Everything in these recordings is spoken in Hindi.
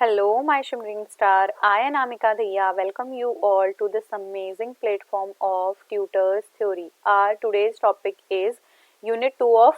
Hello, my shimmering star. I am Amika Diya. Welcome you all to this amazing platform of Tutors Theory. Our today's topic is Unit 2 of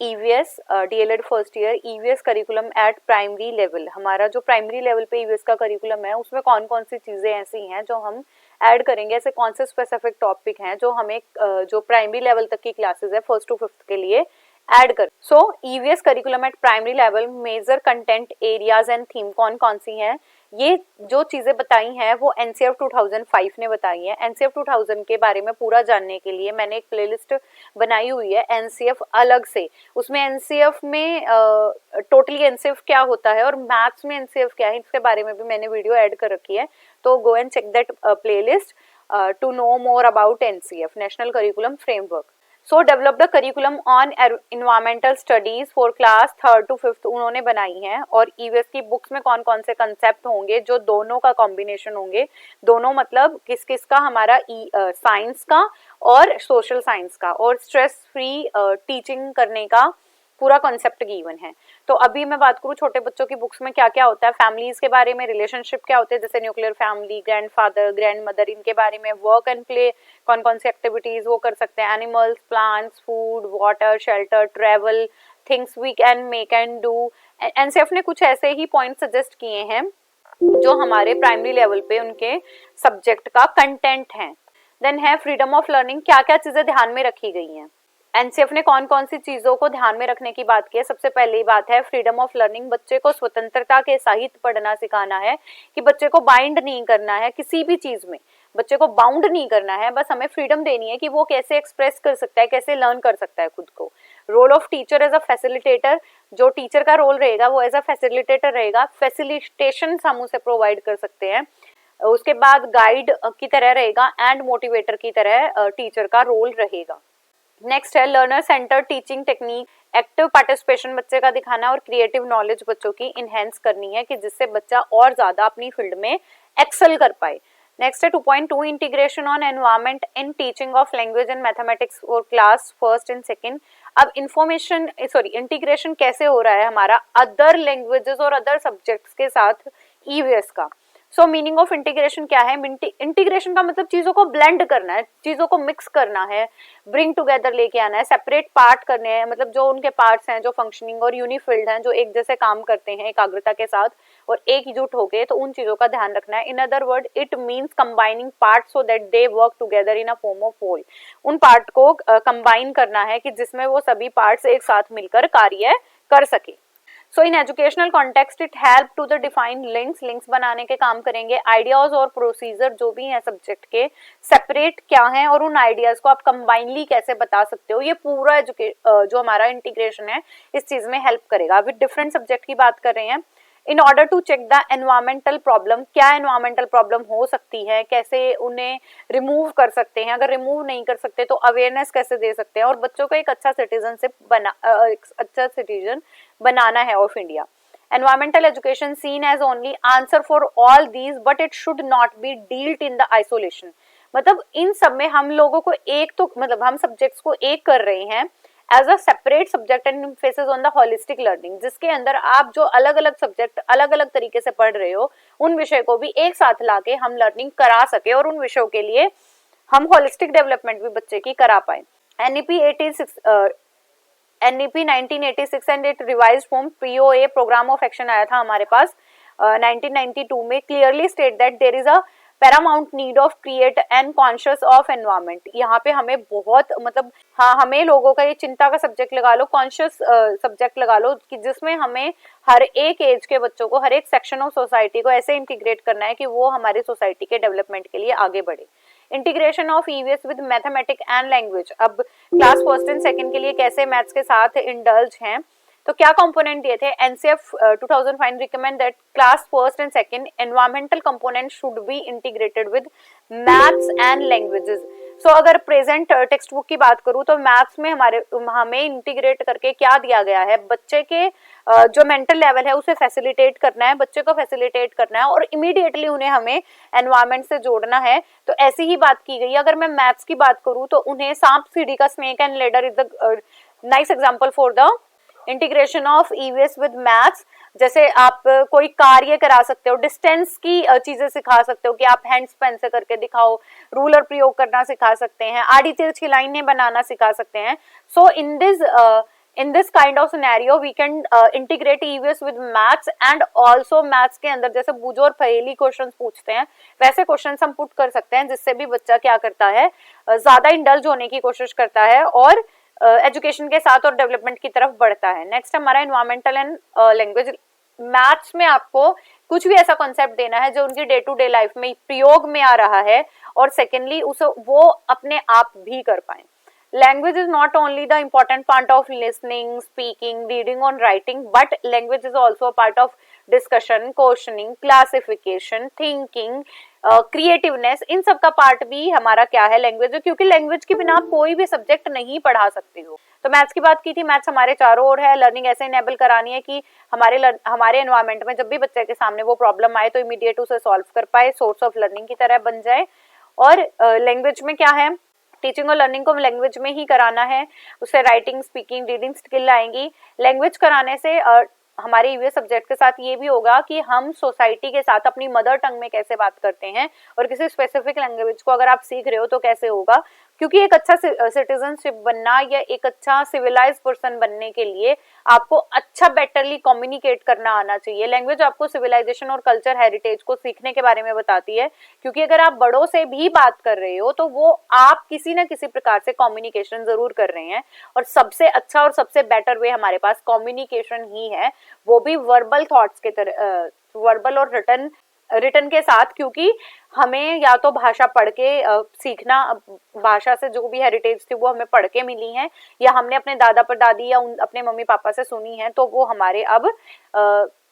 EVS DLED First Year EVS Curriculum at Primary Level. हमारा जो प्राइमरी लेवल पे EVS का करिकुलम है उसमें कौन कौन सी चीज़ें ऐसी हैं जो हम ऐड करेंगे, ऐसे कौन से स्पेसिफिक टॉपिक हैं जो हमें जो प्राइमरी लेवल तक की क्लासेस है फर्स्ट टू फिफ्थ के लिए ऐड कर। So EVS curriculum at primary level major content areas and theme कौन कौन सी हैं, ये जो चीज़ें बताई हैं वो एनसीएफ 2005 ने बताई हैं। एनसीएफ 2000 के बारे में पूरा जानने के लिए मैंने एक प्लेलिस्ट बनाई हुई है एनसीएफ अलग से। उसमें एनसीएफ में टोटली एनसीएफ क्या होता है और मैथ्स में एनसीएफ क्या है, इसके बारे में भी मैंने वीडियो ऐड कर रखी है, तो go and check that playlist to know more about NCF national curriculum framework. So develop the curriculum on environmental studies for class 3rd to 5th उन्होंने बनाई हैं। और ईवीएस की बुक्स में कौन कौन से कंसेप्ट होंगे जो दोनों का कॉम्बिनेशन होंगे, दोनों मतलब किस किस का, हमारा साइंस का और सोशल साइंस का, और स्ट्रेस फ्री टीचिंग करने का पूरा कॉन्सेप्ट गिवन है। तो अभी मैं बात करूँ छोटे बच्चों की बुक्स में क्या क्या होता है, फैमिलीज के बारे में, रिलेशनशिप क्या होते हैं जैसे न्यूक्लियर फैमिली, ग्रैंडफादर, ग्रैंडमदर, इनके बारे में, वर्क एंड प्ले कौन कौन सी एक्टिविटीज वो कर सकते हैं, animals, plants, food, water, shelter, travel, things we can make and do. NCF ने कुछ ऐसे ही पॉइंट सजेस्ट किए हैं जो हमारे प्राइमरी लेवल पे उनके सब्जेक्ट का कंटेंट है। देन है फ्रीडम ऑफ लर्निंग, क्या क्या चीजें ध्यान में रखी गई हैं। एनसीएफ ने कौन कौन सी चीजों को ध्यान में रखने की बात की है। सबसे पहली बात है फ्रीडम ऑफ लर्निंग, बच्चे को स्वतंत्रता के सहित पढ़ना सिखाना है कि बच्चे को बाइंड नहीं करना है किसी भी चीज में, बच्चे को बाउंड नहीं करना है, बस हमें फ्रीडम देनी है कि वो कैसे एक्सप्रेस कर सकता है, कैसे लर्न कर सकता है खुद को। Role of teacher as a facilitator, जो टीचर का रोल रहेगा वो एज अ फैसिलिटेटर रहेगा, फैसिलिटेशन हम उसे प्रोवाइड कर सकते हैं। उसके बाद गाइड की तरह रहेगा एंड मोटिवेटर की तरह टीचर का रोल रहेगा। नेक्स्ट है learner centre teaching technique, active participation बच्चे का दिखाना और क्रिएटिव नॉलेज बच्चों की इनहेंस करनी है कि जिससे बच्चा और ज्यादा अपनी फील्ड में एक्सेल कर पाए। नेक्स्ट है 2.2 integration on environment in teaching of language and mathematics for class 1st and 2nd। अब इंटीग्रेशन कैसे हो रहा है हमारा अदर लैंग्वेजेस और अदर सब्जेक्ट्स के साथ ईवीएस का। सो मीनिंग ऑफ इंटीग्रेशन क्या है, इंटीग्रेशन का मतलब चीजों को ब्लेंड करना है, चीजों को मिक्स करना है, ब्रिंग टुगेदर लेके आना है, सेपरेट पार्ट करने हैं, मतलब जो उनके पार्ट्स हैं जो फंक्शनिंग और यूनिफिल्ड हैं, जो एक जैसे काम करते हैं एकाग्रता के साथ और एकजुट होके, तो उन चीजों का ध्यान रखना है। In other word it means combining part so that they work together in a form of whole, उन पार्ट को कंबाइन करना है कि जिसमें वो सभी पार्ट्स एक साथ मिलकर कार्य कर सके। So in educational context it help to the define links बनाने के काम करेंगे। आइडियाज और प्रोसीजर जो भी हैं सब्जेक्ट के सेपरेट क्या हैं और उन आइडियाज को आप कंबाइनली कैसे बता सकते हो, ये पूरा जो हमारा इंटीग्रेशन है इस चीज में हेल्प करेगा। विद डिफरेंट सब्जेक्ट की बात कर रहे हैं। In order to check the environmental problem, क्या एनवायरमेंटल प्रॉब्लम हो सकती है, कैसे उन्हें रिमूव कर सकते हैं, अगर रिमूव नहीं कर सकते तो अवेयरनेस कैसे दे सकते हैं, और बच्चों को एक अच्छा सिटीजन बनाना है of India. Environmental education seen as only answer for all these, but it should not be dealt in the isolation। मतलब इन सब में हम लोगों को एक तो मतलब हम सब्जेक्ट्स को एक कर रहे हैं as a separate subject and emphasis on the holistic learning, जिसके अंदर आप जो अलग अलग सब्जेक्ट अलग अलग तरीके से पढ़ रहे हो उन विषय को भी एक साथ लाके हम लर्निंग करा सके और उन विषयों के लिए हम होलिस्टिक डेवलपमेंट भी बच्चे की करा पाए। NEP 1986 and it revised form POA program of action आया था हमारे पास 1992 में, clearly state that there is a paramount need of create and conscious of environment. यहाँ पे हमें बहुत मतलब हाँ हमें लोगों का ये चिंता का सब्जेक्ट लगा लो, कॉन्शियस सब्जेक्ट लगा लो कि जिसमें हमें हर एक एज के बच्चों को, हर एक सेक्शन ऑफ सोसाइटी को ऐसे इंटीग्रेट करना है कि वो हमारी सोसाइटी के डेवलपमेंट के लिए आगे बढ़े। Integration of EVS with mathematic and language, अब क्लास 1st and 2nd के लिए कैसे मैथ्स के साथ इंडल्ज हैं, तो क्या कंपोनेंट दिए थे। NCF 2005 recommend that class 1st and 2nd environmental component should be integrated with maths and languages. So अगर प्रेजेंट टेक्स्ट बुक की बात करूं तो मैथ्स में हमें इंटीग्रेट करके क्या दिया गया है, बच्चे के जो मेंटल लेवल है उसे फैसिलिटेट करना है, बच्चे को फैसिलिटेट करना है और इमीडिएटली उन्हें हमें एनवायरनमेंट से जोड़ना है। तो ऐसी ही बात की गई। अगर मैं मैथ्स की बात करूं तो उन्हें सांप सीढ़ी का snake and ladder is the nice example for the integration of EVS with maths. जैसे आप कोई कार्य करा सकते हो, डिस्टेंस की चीजें सिखा सकते हो कि आप हैंड्स पेन से करके दिखाओ, रूलर प्रयोग करना सिखा सकते हैं, आड़ी तिरछी लाइनें बनाना सिखा सकते हैं. सो in this kind of scenario we can integrate EVS with maths, and also maths के अंदर जैसे बूझो और पहेली क्वेश्चंस पूछते हैं वैसे क्वेश्चंस हम पुट कर सकते हैं, जिससे भी बच्चा क्या करता है, ज्यादा इंडल्ज होने की कोशिश करता है और एजुकेशन के साथ और डेवलपमेंट की तरफ बढ़ता है. नेक्स्ट हमारा एनवायरमेंटल एंड लैंग्वेज. मैथ्स में आपको कुछ भी ऐसा कॉन्सेप्ट देना है जो उनकी डे टू डे लाइफ में प्रयोग में आ रहा है, और सेकेंडली उसे वो अपने आप भी कर पाए. Language is not only the important part of listening, speaking, reading or writing, but language is also a part of discussion, questioning, classification, thinking, creativeness. इन सब का पार्ट भी हमारा क्या है, लैंग्वेज है, क्योंकि लैंग्वेज के बिना आप कोई भी सब्जेक्ट नहीं पढ़ा सकते हो. तो मैथ्स की बात की थी, मैथ्स हमारे चारों ओर है. लर्निंग ऐसे इनेबल करानी है कि हमारे एनवायरमेंट में जब भी बच्चे के सामने वो प्रॉब्लम आए तो इमीडिएट उसे सॉल्व कर पाए, सोर्स ऑफ लर्निंग की तरह बन जाए. और लैंग्वेज में क्या है, टीचिंग और लर्निंग को लैंग्वेज में ही कराना है, उससे राइटिंग, स्पीकिंग, रीडिंग स्किल आएंगी. लैंग्वेज कराने से हमारे यूएस सब्जेक्ट के साथ ये भी होगा कि हम सोसाइटी के साथ अपनी मदर टंग में कैसे बात करते हैं, और किसी स्पेसिफिक लैंग्वेज को अगर आप सीख रहे हो तो कैसे होगा, क्योंकि एक अच्छा सिटीजनशिप बनना या एक अच्छा सिविलाइज पर्सन बनने के लिए आपको अच्छा बेटरली कम्युनिकेट करना आना चाहिए. लैंग्वेज आपको सिविलाइजेशन और कल्चर हेरिटेज को सीखने के बारे में बताती है, क्योंकि अगर आप बड़ों से भी बात कर रहे हो तो वो आप किसी ना किसी प्रकार से कम्युनिकेशन जरूर कर रहे हैं, और सबसे अच्छा और सबसे बेटर वे हमारे पास कम्युनिकेशन ही है, वो भी वर्बल थॉट्स के तरह, वर्बल और रिटन के साथ. क्योंकि हमें या तो भाषा पढ़ के सीखना, भाषा से जो भी हेरिटेज थी वो हमें पढ़ के मिली है, या हमने अपने दादा परदादी या अपने मम्मी पापा से सुनी है, तो वो हमारे अब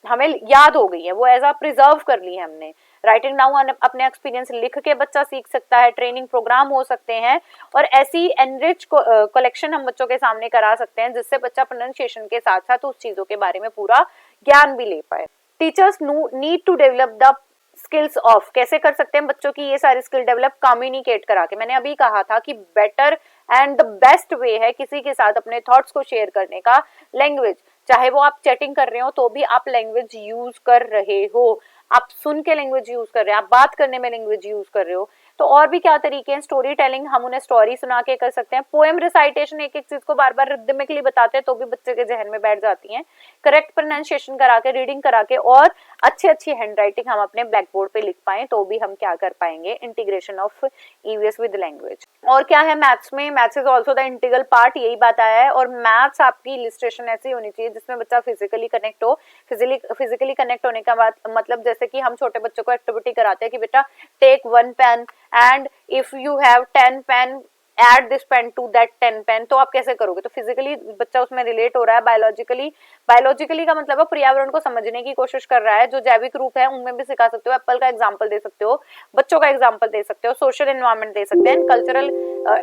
हमें याद हो गई है, वो एज अ प्रिजर्व कर ली है हमने. राइटिंग डाउन अपने एक्सपीरियंस लिख के बच्चा सीख सकता है, ट्रेनिंग प्रोग्राम हो सकते हैं, और ऐसी एनरिच कलेक्शन हम बच्चों के सामने करा सकते हैं जिससे बच्चा प्रोनाउंसिएशन के साथ साथ उस चीजों के बारे में पूरा ज्ञान भी ले पाए. Teachers need to develop the skills of, कैसे कर सकते हैं बच्चों की ये सारी स्किल डेवलप, कम्युनिकेट करा के. मैंने अभी कहा था कि better and the best way है किसी के साथ अपने थॉट्स को शेयर करने का लैंग्वेज. चाहे वो आप चैटिंग कर रहे हो तो भी आप लैंग्वेज यूज कर रहे हो, आप सुन के लैंग्वेज यूज कर रहे हो, आप बात करने में लैंग्वेज यूज कर रहे हो. तो और भी क्या तरीके हैं, स्टोरी टेलिंग, हम उन्हें स्टोरी सुना के कर सकते हैं. पोएम रिसाइटेशन, एक एक चीज को बार बार रिदमिकली बताते हैं तो भी बच्चे के जहन में बैठ जाती हैं. करेक्ट प्रोनाउंसिएशन करा के, रीडिंग करा के, और अच्छी अच्छी हैंड राइटिंग हम अपने ब्लैक बोर्ड पे लिख पाए तो भी हम क्या कर पाएंगे, integration of EVS with language. और क्या है मैथ्स में, maths is also the integral part, यही बात आया है. और मैथ्स आपकी इलिस्ट्रेशन ऐसी होनी चाहिए जिसमें बच्चा फिजिकली कनेक्ट हो. फिजिकली कनेक्ट होने का मतलब जैसे कि हम छोटे बच्चों को एक्टिविटी कराते हैं कि बेटा take 1 pen and if you have 10 pen add this pen to that 10 pen, तो आप कैसे करोगे, तो फिजिकली बच्चा उसमें रिलेट हो रहा है. बायोलॉजिकली का मतलब है पर्यावरण को समझने की कोशिश कर रहा है, जो जैविक रूप है उनमें भी सिखा सकते हो. एप्पल का एग्जांपल दे सकते हो, बच्चों का एग्जांपल दे सकते हो, सोशल एनवायरनमेंट दे सकते हैं, कल्चरल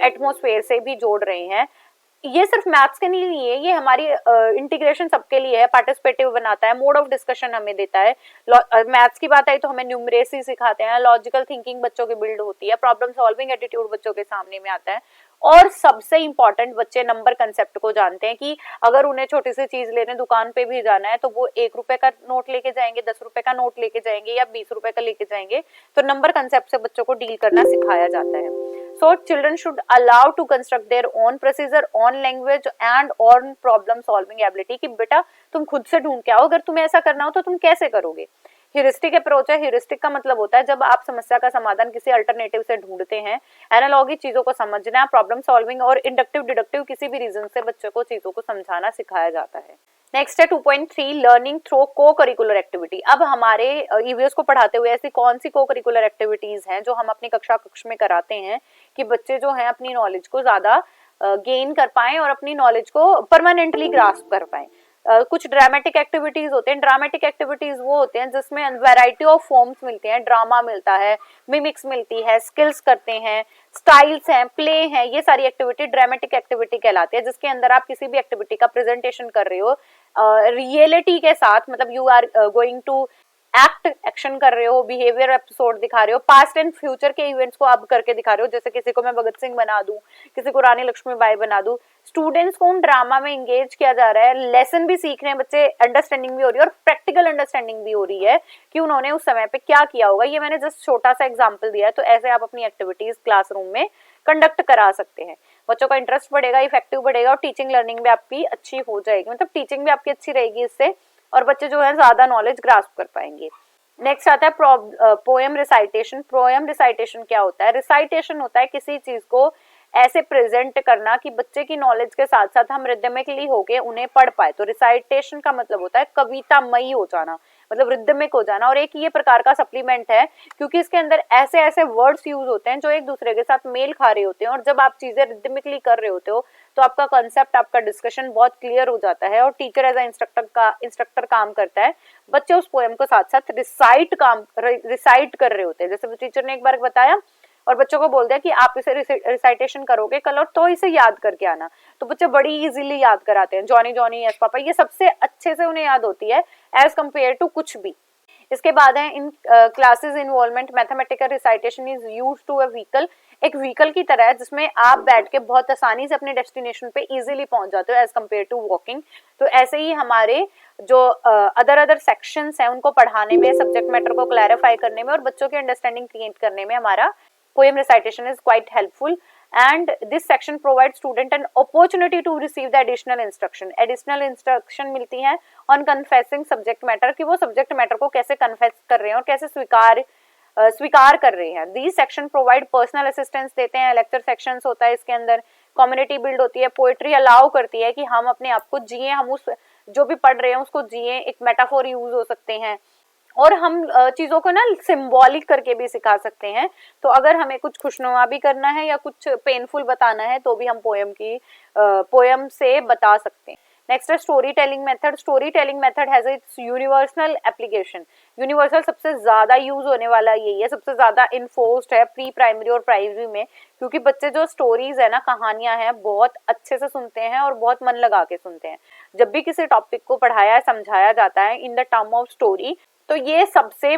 एटमॉस्फेयर से भी जोड़ रहे हैं. ये सिर्फ मैथ्स के लिए है, ये हमारी इंटीग्रेशन सबके लिए है. पार्टिसिपेटिव बनाता है, मोड ऑफ डिस्कशन हमें देता है. मैथ्स की बात आई तो हमें न्यूमरेसी सिखाते हैं, लॉजिकल थिंकिंग बच्चों की बिल्ड होती है, प्रॉब्लम सॉल्विंग एटीट्यूड बच्चों के सामने में आता है. और सबसे इंपॉर्टेंट, बच्चे नंबर कंसेप्ट को जानते हैं कि अगर उन्हें छोटी सी चीज लेने दुकान पे भी जाना है तो वो 1 रुपए का नोट लेके जाएंगे, 10 रुपए का नोट लेके जाएंगे, या 20 रुपए का लेके जाएंगे. तो नंबर कंसेप्ट से बच्चों को डील करना सिखाया जाता है. So children should allow to construct their own procedure, own language and own problem solving ability, कि बेटा तुम खुद से ढूंढ के आओ, अगर तुम्हें ऐसा करना हो तो तुम कैसे करोगे. ह्यूरिस्टिक अप्रोच है. ह्यूरिस्टिक का मतलब होता है जब आप समस्या का समाधान किसी अल्टरनेटिव से ढूंढते हैं. एनालॉगी, चीजों को समझना, प्रॉब्लम सॉल्विंग, और इंडक्टिव डिडक्टिव किसी भी रीजन से बच्चों को चीजों को समझाना सिखाया जाता है. नेक्स्ट है 2.3 लर्निंग थ्रू को करिकुलर एक्टिविटी. अब हमारे ईवीएस को पढ़ाते हुए ऐसी कौन सी को करिकुलर एक्टिविटीज हैं जो हम अपनी कक्ष में कराते हैं कि बच्चे जो हैं अपनी नॉलेज को ज्यादा गेन कर पाएं और अपनी नॉलेज को परमानेंटली ग्रास्प कर पाएं. कुछ ड्रामेटिक एक्टिविटीज होते हैं. ड्रामेटिक एक्टिविटीज वो होते हैं जिसमें वैरायटी ऑफ फॉर्म्स मिलते हैं, ड्रामा मिलता है, मिमिक्स मिलती है, स्किल्स करते हैं, स्टाइल्स हैं, प्ले हैं. ये सारी एक्टिविटी ड्रामेटिक एक्टिविटी कहलाती है, जिसके अंदर आप किसी भी एक्टिविटी का प्रेजेंटेशन कर रहे हो रियलिटी के साथ, मतलब you are going to action कर रहे हो, बिहेवियर एपिसोड दिखा रहे हो, पास्ट एंड फ्यूचर के इवेंट्स को आप करके दिखा रहे हो, जैसे किसी को मैं भगत सिंह बना दूं, किसी को रानी लक्ष्मीबाई बना दूं। स्टूडेंट्स को उन ड्रामा में एंगेज किया जा रहा है, लेसन भी सीख रहे हैं बच्चे, अंडरस्टैंडिंग भी हो रही है और प्रैक्टिकल अंडरस्टैंडिंग भी हो रही है कि उन्होंने उस समय पे क्या किया होगा। ये मैंने जस्ट छोटा सा एग्जाम्पल दिया है। तो ऐसे आप अपनी एक्टिविटीज क्लासरूम में कंडक्ट करा सकते हैं, बच्चों का इंटरेस्ट बढ़ेगा, इफेक्टिव बढ़ेगा और टीचिंग लर्निंग भी आपकी अच्छी हो जाएगी, मतलब टीचिंग भी आपकी अच्छी रहेगी इससे, और बच्चे जो है ज्यादा नॉलेज ग्रास्प कर पाएंगे। नेक्स्ट आता है पोएम रिसाइटेशन। पोएम रिसाइटेशन क्या होता है? रिसाइटेशन होता है किसी चीज को ऐसे प्रेजेंट करना कि बच्चे की नॉलेज के साथ साथ हम रिदमिकली होके उन्हें पढ़ पाए। तो रिसाइटेशन का मतलब होता है कवितामयी हो जाना, मतलब रिदमिक हो जाना। और एक ये प्रकार का सप्लीमेंट है क्योंकि इसके अंदर ऐसे ऐसे वर्ड्स यूज होते हैं जो एक दूसरे के साथ मेल खा रहे होते हैं, और जब आप चीजें रिदमिकली कर रहे होते हो तो आपका कॉन्सेप्ट, आपका डिस्कशन बहुत क्लियर हो जाता है। और टीचर एज अ इंस्ट्रक्टर काम करता है, बच्चे उस पोएम को साथ साथ रिसाइट कर रहे होते हैं। जैसे टीचर ने एक बार बताया और बच्चों को बोल दिया कि आप इसे रिसाइटेशन करोगे कल और तो इसे याद करके आना, तो बच्चे बड़ी इजीली याद कराते हैं। जॉनी जॉनी यस पापा, ये सबसे अच्छे से उन्हें याद होती है एज कम्पेयर टू कुछ भी। इसके बाद है in classes involvement mathematical recitation is use to a vehicle. एक व्हीकल की तरह है जिसमें आप बैठ के बहुत आसानी से अपने डेस्टिनेशन पे इजीली पहुंच जाते हो एज कम्पेयर टू वॉकिंग। तो ऐसे ही हमारे जो अदर सेक्शंस हैं उनको पढ़ाने में, सब्जेक्ट मैटर को क्लैरिफाई करने में और बच्चों की अंडरस्टैंडिंग क्रिएट करने में हमारा poem recitation is quite helpful, and this section provides student an opportunity to receive the additional instruction मिलती है on confessing subject matter, कि वो subject matter को कैसे confess कर रहे हैं और कैसे स्वीकार कर रहे हैं। These section provide personal assistance देते हैं, lecture sections होता है इसके अंदर, community build होती है, poetry allow करती है कि हम अपने आप को जिए, हम उस जो भी पढ़ रहे हैं उसको जिए, एक मेटाफोर यूज हो सकते हैं और हम चीजों को ना सिंबॉलिक करके भी सिखा सकते हैं। तो अगर हमें कुछ खुशनुमा भी करना है या कुछ पेनफुल बताना है तो भी हम पोएम से बता सकते हैं। नेक्स्ट है story telling method. Story telling method has its universal application. Universal सबसे ज्यादा यूज होने वाला यही है, सबसे ज्यादा इन्फोर्स्ड है प्री प्राइमरी और प्राइमरी में, क्योंकि बच्चे जो स्टोरीज है ना, कहानियां हैं, बहुत अच्छे से सुनते हैं और बहुत मन लगा के सुनते हैं। जब भी किसी टॉपिक को पढ़ाया समझाया जाता है in the term of story, तो ये सबसे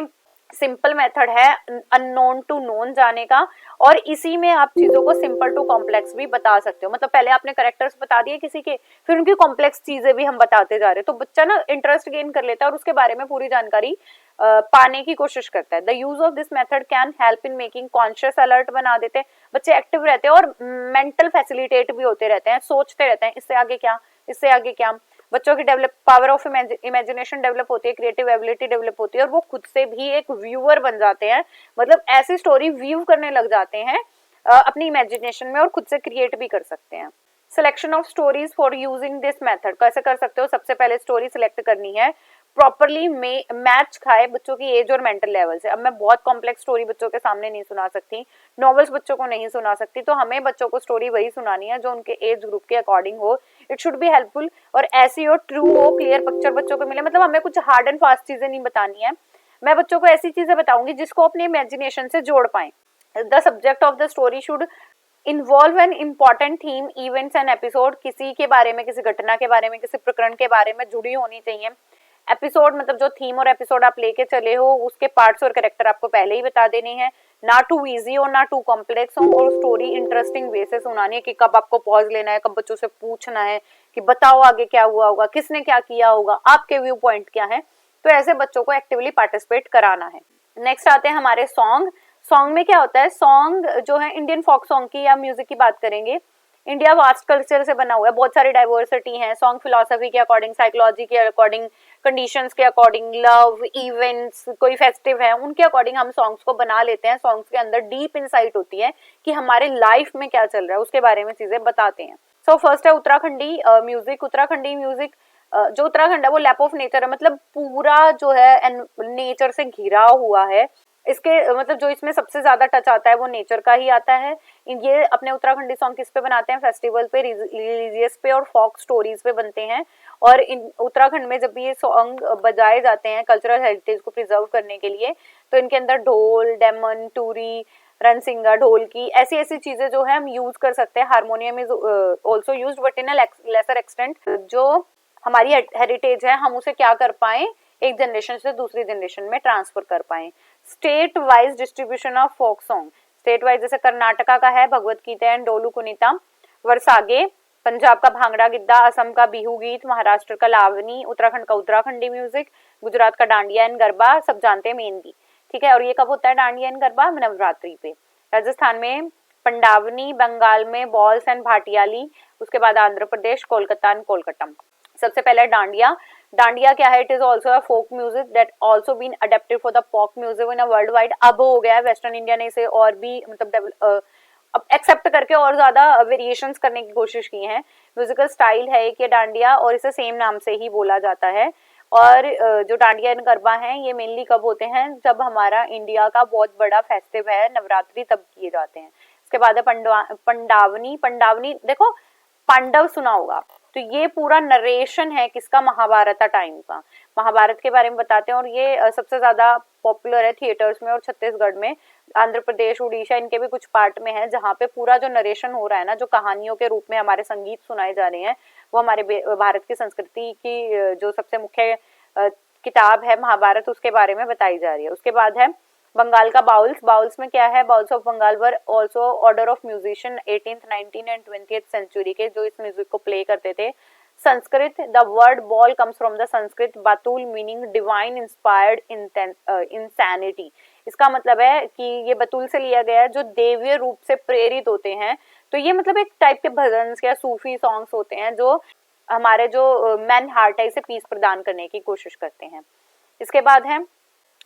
सिंपल मेथड है अननोन टू नोन जाने का, और इसी में आप चीजों को सिंपल टू कॉम्प्लेक्स भी बता सकते हो। मतलब पहले आपने कैरेक्टर्स बता दिए किसी के, फिर उनकी कॉम्प्लेक्स चीजें भी हम बताते जा रहे हैं, तो बच्चा ना इंटरेस्ट गेन कर लेता है और उसके बारे में पूरी जानकारी पाने की कोशिश करता है। The use of this method can help in making conscious alert बना देते हैं, बच्चे एक्टिव रहते हैं और मेंटल फैसिलिटेट भी होते रहते हैं, सोचते रहते हैं इससे आगे क्या, इससे आगे क्या। बच्चों की पावर ऑफ इमेजिनेशन डेवलप होती है, क्रिएटिव एबिलिटी डेवलप होती है और वो खुद से भी एक व्यूअर बन जाते हैं, मतलब ऐसी स्टोरी व्यू करने लग जाते हैं अपनी इमेजिनेशन में और खुद से क्रिएट भी कर सकते हैं। Selection of stories for using this method कैसे कर सकते हो? सबसे पहले स्टोरी सिलेक्ट करनी है प्रॉपरली मैच खाए बच्चों की एज और मेंटल लेवल से। अब मैं बहुत कॉम्प्लेक्स स्टोरी बच्चों के सामने नहीं सुना सकती, नॉवेल्स बच्चों को नहीं सुना सकती, तो हमें बच्चों को स्टोरी वही सुनानी है जो उनके एज ग्रुप के अकॉर्डिंग हो। इट शुड बी हेल्पफुल और ऐसी हो, ट्रू हो, क्लियर पिक्चर बच्चों को मिले। मतलब हमें कुछ हार्ड एंड फास्ट चीजें नहीं बतानी है, मैं बच्चों को ऐसी चीजें बताऊंगी जिसको अपने इमेजिनेशन से जोड़ पाए। The subject of the story should involve an important theme, events and episode. किसी के बारे में, किसी घटना के बारे में, किसी प्रकरण के बारे में जुड़ी होनी चाहिए। एपिसोड मतलब जो थीम और एपिसोड आप लेके चले हो उसके पार्ट्स और कैरेक्टर आपको पहले ही बता देने हैं, ना टू इजी हो ना टू कॉम्प्लेक्स हो, और स्टोरी इंटरेस्टिंग वे से सुनानी है कि कब आपको पॉज लेना है, कब बच्चों से पूछना है कि बताओ आगे क्या हुआ होगा, किसने क्या किया होगा, आपके व्यू पॉइंट क्या है। तो ऐसे बच्चों को एक्टिवली पार्टिसिपेट कराना है। नेक्स्ट आते हैं हमारे सॉन्ग। सॉन्ग में क्या होता है? सॉन्ग जो है इंडियन फोक सॉन्ग की या म्यूजिक की बात करेंगे। इंडिया वास्ट कल्चर से बना हुआ है, बहुत सारी डाइवर्सिटी है। सॉन्ग फिलोसफी के अकॉर्डिंग, साइकोलॉजी के अकॉर्डिंग, कंडीशंस के अकॉर्डिंग, लव, इवेंट्स, कोई फेस्टिव है, उनके अकॉर्डिंग हम सॉन्ग्स को बना लेते हैं। सॉन्ग्स के अंदर डीप इनसाइट होती है कि हमारे लाइफ में क्या चल रहा है, उसके बारे में चीजें बताते हैं। सो फर्स्ट है उत्तराखंडी म्यूजिक। उत्तराखंडी म्यूजिक, जो उत्तराखंड है वो लैप ऑफ नेचर है, मतलब पूरा जो है नेचर से घिरा हुआ है। इसके मतलब जो इसमें सबसे ज्यादा टच आता है वो नेचर का ही आता है। ये अपने उत्तराखंडी सॉन्ग किस पे बनाते हैं? फेस्टिवल पे, रिलीजियस पे और फोक स्टोरीज पे बनते हैं। और इन उत्तराखंड में जब भी ये सॉन्ग बजाए जाते हैं कल्चरल हेरिटेज को प्रिजर्व करने के लिए, तो इनके अंदर ढोल, डेमन, टूरी, रणसिंगा, ढोलकी, ऐसी ऐसी चीजें जो है हम यूज कर सकते हैं। Harmonium is also use but in a lesser extent. जो हमारी हेरिटेज है हम उसे क्या कर पाए, एक जनरेशन से दूसरी जनरेशन में ट्रांसफर कर पाए। State wise distribution of folk song, state wise जैसे कर्नाटका का है भगवत गीता एंड डोलू कुनीता, वरसागे, पंजाब का भांगड़ा गिद्दा, असम का बिहू गीत, महाराष्ट्र का लावनी, उत्तराखंड का उत्तराखंडी म्यूजिक, गुजरात का डांडिया एंड गरबा, सब जानते हैं मेहंदी, ठीक है। और ये कब होता है डांडिया एंड गरबा? नवरात्रि पे। राजस्थान में पंडावनी, बंगाल में बॉल्स एंड भाटियाली, उसके बाद आंध्र प्रदेश कोलकाता एंड कोलकाता। सबसे पहले डांडिया। डांडिया क्या है? It is also a folk music that also been adapted for the pop music in a world wide. अब हो गया है वेस्टर्न इंडिया ने इसे और भी मतलब अब एक्सेप्ट करके और ज्यादा वेरिएशंस करने की कोशिश की है। म्यूजिकल स्टाइल है कि डांडिया और इसे सेम नाम से ही बोला जाता है। और जो डांडिया एंड गरबा हैं ये मेनली कब होते हैं? जब हमारा इंडिया का बहुत बड़ा फेस्टिव है नवरात्रि, तब किए जाते हैं। इसके बाद है पंडावनी। पंडावनी देखो, पांडव सुना होगा, तो ये पूरा नरेशन है किसका? महाभारत टाइम का। महाभारत के बारे में बताते हैं और ये सबसे ज्यादा पॉपुलर है थिएटर्स में और छत्तीसगढ़ में, आंध्र प्रदेश, उड़ीसा, इनके भी कुछ पार्ट में है, जहाँ पे पूरा जो नरेशन हो रहा है ना, जो कहानियों के रूप में हमारे संगीत सुनाए जा रहे हैं, वो हमारे भारत की संस्कृति की जो सबसे मुख्य किताब है महाभारत, उसके बारे में बताई जा रही है। उसके बाद है बंगाल का बाउल्स। बाउल्स में क्या है? Bauls of Bengal were also order of musician 18th, 19th and 20th century के, जो इस म्यूजिक को प्ले करते थे। Sanskrit, the word baul comes from the Sanskrit batul meaning divine inspired insanity. इसका मतलब है कि ये बतूल से लिया गया है, जो देवीय रूप से प्रेरित होते हैं। तो ये मतलब एक टाइप के भजन या सूफी सॉन्ग्स होते हैं जो हमारे जो मैन हार्ट है इसे पीस प्रदान करने की कोशिश करते हैं। इसके बाद है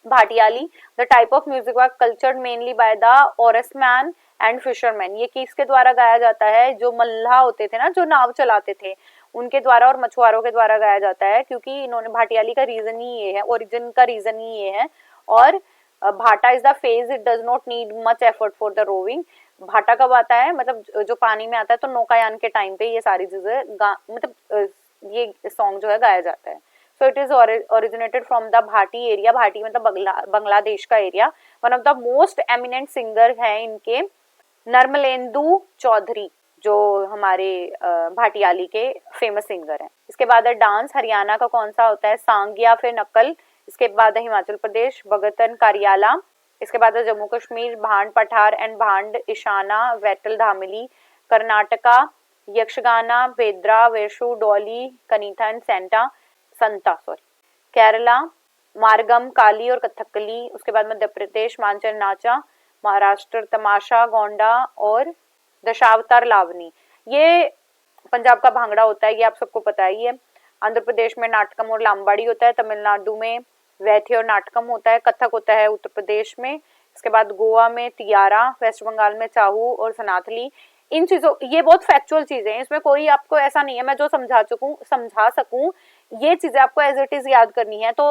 Bhatiali. The type of music was cultured mainly by the oarsman and fisherman. ये किसके द्वारा गाया जाता है? जो मल्लाह होते थे ना, जो नाव चलाते थे, उनके द्वारा और मछुआरों के द्वारा गाया जाता है, क्योंकि इन्होंने भाटियाली का रीजन ही ये है, ओरिजिन का रीजन ही ये है। और भाटा is the phase it does not need much effort for the rowing. भाटा कब आता है? मतलब जो पानी में आता है, तो नौकायान के टाइम पे ये सारी चीजें मतलब ये सॉन्ग जो है गाया जाता है। So it is originated from the Bhati area. Bhati मतलब बांग्लादेश का area. One of the most eminent singer है इनके नर्मलेंदु चौधरी, जो हमारे भाटियाली के फेमस सिंगर हैं। इसके बाद है डांस। हरियाणा का कौन सा होता है? सांग या फिर नकल। इसके बाद है हिमाचल प्रदेश भगतन कारियाला। इसके बाद है जम्मू कश्मीर भांड पठार एंड भांड इशाना वेटल धामिली। कर्नाटका यक्षगाना बेद्रा वेशु डोली कनीथा एंड संता। केरला मारगम काली और कथकली। उसके बाद मध्य प्रदेश मांचल नाचा। महाराष्ट्र तमाशा गोंडा और दशावतार लावनी। ये पंजाब का भांगड़ा होता है, ये आप सबको पता ही है। आंध्र प्रदेश में नाटकम और लाम्बाड़ी होता है। तमिलनाडु में वैथी और नाटकम होता है। कथक होता है उत्तर प्रदेश में। इसके बाद गोवा में तियारा, वेस्ट बंगाल में चाहू और सनाथली। इन चीजों, ये बहुत फैक्चुअल चीजें हैं, इसमें कोई आपको ऐसा नहीं है मैं जो समझा सकूं, ये चीजें आपको एज इट इज याद करनी है। तो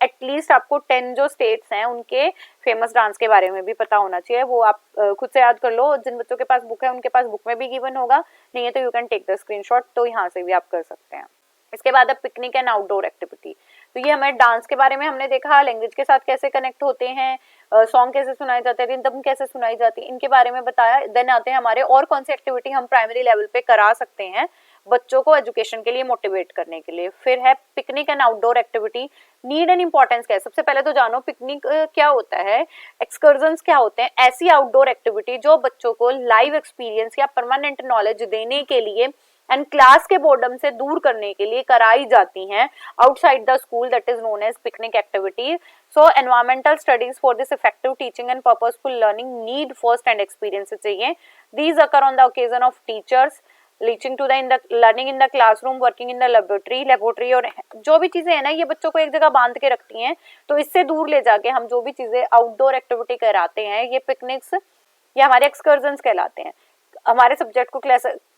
एटलीस्ट आपको 10 जो स्टेट्स हैं उनके फेमस डांस के बारे में भी पता होना चाहिए। वो आप खुद से याद कर लो। जिन बच्चों के पास बुक है उनके पास बुक में भी गिवन होगा, नहीं है तो you can take the screenshot, तो यहाँ से भी आप कर सकते हैं। इसके बाद है पिकनिक एंड आउटडोर एक्टिविटी। तो ये हमें डांस के बारे में हमने देखा, लैंग्वेज के साथ कैसे कनेक्ट होते हैं, सॉन्ग कैसे सुनाए जाते हैं, रिदम कैसे सुनाई जाती है, इनके बारे में बताया। देन आते हैं हमारे और कौन सी एक्टिविटी हम प्राइमरी लेवल पे करा सकते हैं बच्चों को एजुकेशन के लिए मोटिवेट करने के लिए। फिर है picnic and outdoor activity, need and importance क्या है। सबसे पहले तो जानो पिकनिक क्या होता है, एक्सकर्जन्स क्या होते हैं। ऐसी आउटडोर एक्टिविटी जो बच्चों को लाइव एक्सपीरियंस या परमानेंट नॉलेज देने के लिए एंड क्लास के बोर्डम से दूर करने के लिए कराई जाती हैं outside the school, that is known as picnic activity. So environmental studies for this effective teaching and purposeful learning need first hand experience चाहिए। These occur on the occasion of teachers leaching to the learning in the classroom, working in the laboratory. और जो भी चीजें है ना, ये बच्चों को एक जगह बांध के रखती हैं, तो इससे दूर ले जाके हम जो भी चीजें आउटडोर एक्टिविटी कराते हैं, ये पिकनिक्स या हमारे एक्सकर्जन्स कहलाते हैं। हमारे सब्जेक्ट को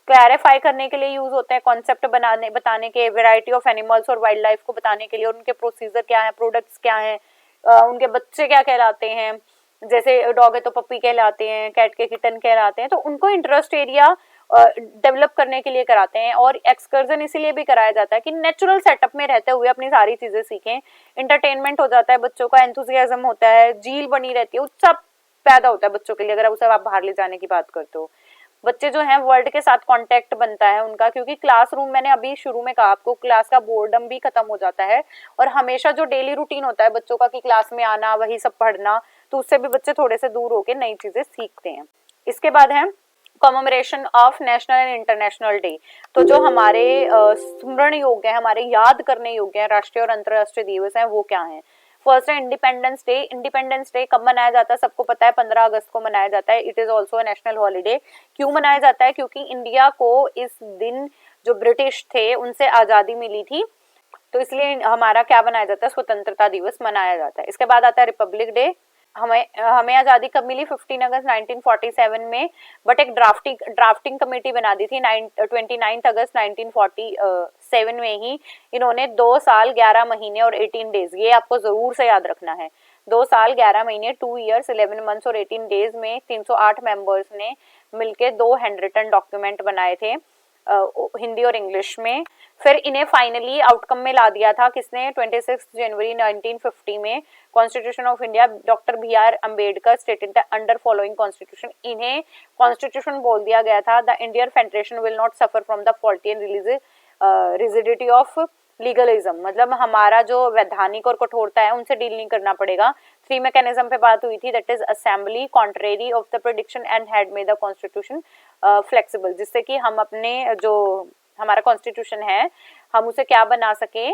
क्लैरिफाई करने के लिए यूज होते हैं, कॉन्सेप्ट बताने के, वेराइटी ऑफ एनिमल्स और वाइल्ड लाइफ को बताने के लिए, उनके प्रोसीजर क्या है, प्रोडक्ट्स क्या है, उनके बच्चे क्या कहलाते हैं। जैसे डॉग है तो पप्पी कहलाते हैं, कैट के किटन कहलाते हैं। तो उनको इंटरेस्ट एरिया डेवलप करने के लिए कराते हैं। और एक्सकर्जन इसीलिए भी कराया जाता है कि नेचुरल सेटअप में रहते हुए अपनी सारी चीजें सीखें। इंटरटेनमेंट हो जाता है, बच्चों का एंथुजियाज्म होता है, झील बनी रहती है, उत्साह पैदा होता है बच्चों के लिए, अगर उसे आप बाहर ले जाने की बात करते हो। बच्चे जो हैं वर्ल्ड के साथ कांटेक्ट बनता है उनका, क्योंकि क्लासरूम, मैंने अभी शुरू में कहा आपको, क्लास का बोर्डम भी खत्म हो जाता है और हमेशा जो डेली रूटीन होता है बच्चों का कि क्लास में आना, वही सब पढ़ना, तो उससे भी बच्चे थोड़े से दूर होकर नई चीजें सीखते हैं। इसके बाद है commemoration of national and international day. तो जो हमारे स्मरण योग्य है, हमारे याद करने योग्य है राष्ट्रीय और अंतर्राष्ट्रीय दिवस हैं, वो क्या है? फर्स्ट है इंडिपेंडेंस डे। इंडिपेंडेंस डे कब मनाया जाता है सबको पता है, 15 अगस्त को मनाया जाता है। It is also national holiday. क्यों मनाया जाता है? क्योंकि इंडिया को इस दिन जो ब्रिटिश थे उनसे आजादी मिली थी, तो इसलिए हमारा क्या बनाया जाता है, स्वतंत्रता दिवस मनाया जाता है। इसके बाद आता है रिपब्लिक डे। हमें आजादी कब मिली? 15 अगस्त 1947 में, बट एक ड्राफ्टिंग कमेटी बना दी थी 29 अगस्त 1947 में ही। इन्होंने 2 साल 11 महीने और 18 डेज, ये आपको जरूर से याद रखना है, 2 साल 11 महीने 2 ईयर्स 11 मंथ्स और 18 डेज में 308 मेंबर्स ने मिलके 2 हैंड रिटन डॉक्यूमेंट बनाए थे हिंदी और इंग्लिश में। फिर इन्हें फाइनली आउटकम में ला दिया था किसने? 26 जनवरी 1950 में constitution of India, doctor B R Ambedkar stated the under following constitution. इन्हें कॉन्स्टिट्यूशन बोल दिया गया था, the Indian federation will not suffer from the faulty and rigidity of legalism, मतलब हमारा जो वैधानिक और कठोरता है उनसे डील नहीं करना पड़ेगा। 3 मैकेनिज्म पे बात हुई थी, that is assembly, contrary of the prediction and had made the constitution flexible, जिससे कि हम अपने जो हमारा कॉन्स्टिट्यूशन है हम उसे क्या बना सके,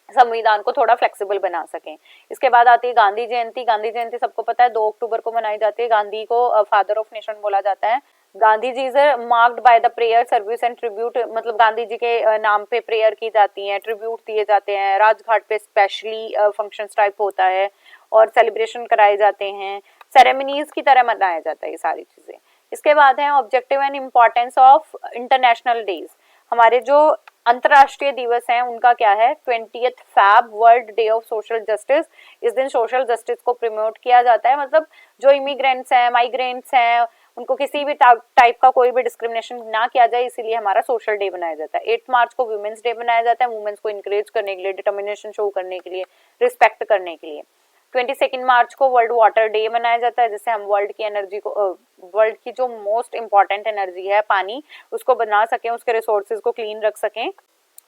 संविधान को थोड़ा फ्लेक्सिबल बना सकें। इसके बाद आती है गांधी जयंती। गांधी जयंती सबको पता है 2 अक्टूबर को मनाई जाती है। गांधी को फादर ऑफ नेशन बोला जाता है। Gandhi ji is marked by the prayer service and tribute, मतलब गांधी जी के नाम पे प्रेयर की जाती है, ट्रिब्यूट दिए जाते हैं, राजघाट पे स्पेशली फंक्शन टाइप होता है और सेलिब्रेशन कराए जाते हैं, सेरेमनीज की तरह मनाया जाता है ये सारी चीजें। इसके बाद है objective and importance of international days. हमारे जो अंतर्राष्ट्रीय दिवस हैं उनका क्या है? 20th Feb world day of social justice. इस दिन सोशल जस्टिस को प्रमोट किया जाता है, मतलब जो इमिग्रेंट्स हैं, माइग्रेंट्स हैं, उनको किसी भी टाइप का कोई भी डिस्क्रिमिनेशन ना किया जाए, इसीलिए हमारा सोशल डे बनाया जाता है। 8 मार्च को वुमेन्स डे बनाया जाता है, वुमेन्स को इंकरेज करने के लिए, डिटर्मिनेशन शो करने के लिए, रिस्पेक्ट करने के लिए। 22 मार्च को वर्ल्ड वाटर डे मनाया जाता है, जिससे हम वर्ल्ड की एनर्जी को, वर्ल्ड की जो मोस्ट इंपॉर्टेंट एनर्जी है पानी, उसको बना सकें, उसके रिसोर्सेज को क्लीन रख सकें।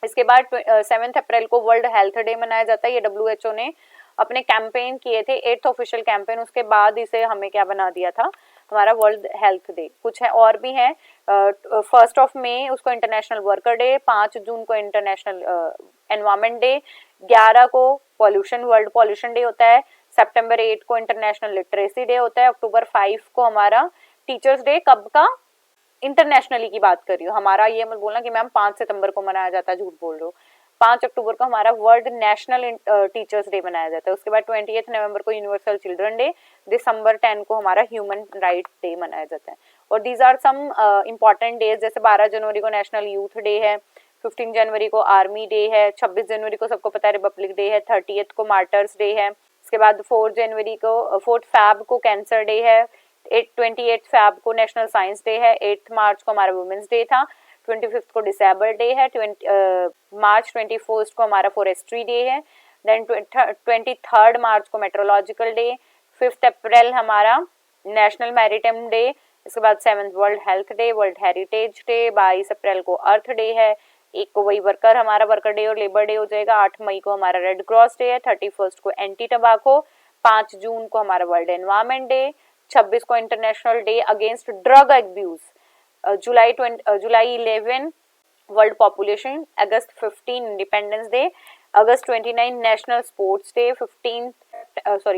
इसके बाद 7 अप्रैल को वर्ल्ड हेल्थ डे मनाया जाता है। ये WHO ने अपने कैंपेन किए थे, 8th ऑफिशियल कैंपेन, उसके बाद इसे हमें क्या बना दिया था, हमारा वर्ल्ड हेल्थ डे। कुछ है और भी है, 1 मई उसको इंटरनेशनल वर्कर डे, 5 जून को इंटरनेशनल एनवायरमेंट डे, 11 को पॉल्यूशन वर्ल्ड पॉल्यूशन डे होता है, सितंबर 8 को इंटरनेशनल लिटरेसी डे होता है, अक्टूबर 5 को हमारा टीचर्स डे। कब का? इंटरनेशनली की बात कर रही हूँ, हमारा ये मत बोलना कि मैम 5 सितंबर को मनाया जाता है, झूठ बोल रहे हो। 5 अक्टूबर को हमारा वर्ल्ड नेशनल टीचर्स डे मनाया जाता है। उसके बाद 28 नवंबर को यूनिवर्सल चिल्ड्रन डे, दिसंबर 10 को हमारा ह्यूमन राइट डे मनाया जाता है। और these are some important days, जैसे 12 जनवरी को नेशनल यूथ डे है, 15 जनवरी को आर्मी डे है, 26 जनवरी को सबको पता है रिपब्लिक डे है, 30 को मार्टर्स डे है। इसके बाद 4 फैब को कैंसर डे है, 28 फैब को नेशनल साइंस डे है, 8 मार्च को हमारा वुमेन्स डे था, 25 को डिसेबल डे है, मार्च 21 को हमारा फॉरेस्ट्री डे है, देन 23 मार्च को मेट्रोलॉजिकल डे, 5 अप्रैल हमारा नेशनल मैरिटाइम डे, इसके बाद 7 world health day, world heritage day, 22 अप्रैल को अर्थ डे है, 1 को वही वर्कर हमारा वर्कर डे और लेबर डे हो जाएगा, 8 मई को हमारा रेड क्रॉस डे है, 31 को एंटी टबाको, 5 जून को हमारा वर्ल्ड एनवायरमेंट डे, 26 को international day against drug abuse, जुलाई 11 वर्ल्ड पॉपुलेशन, अगस्त 15 इंडिपेंडेंस डे, अगस्त 29 नेशनल स्पोर्ट्स डे,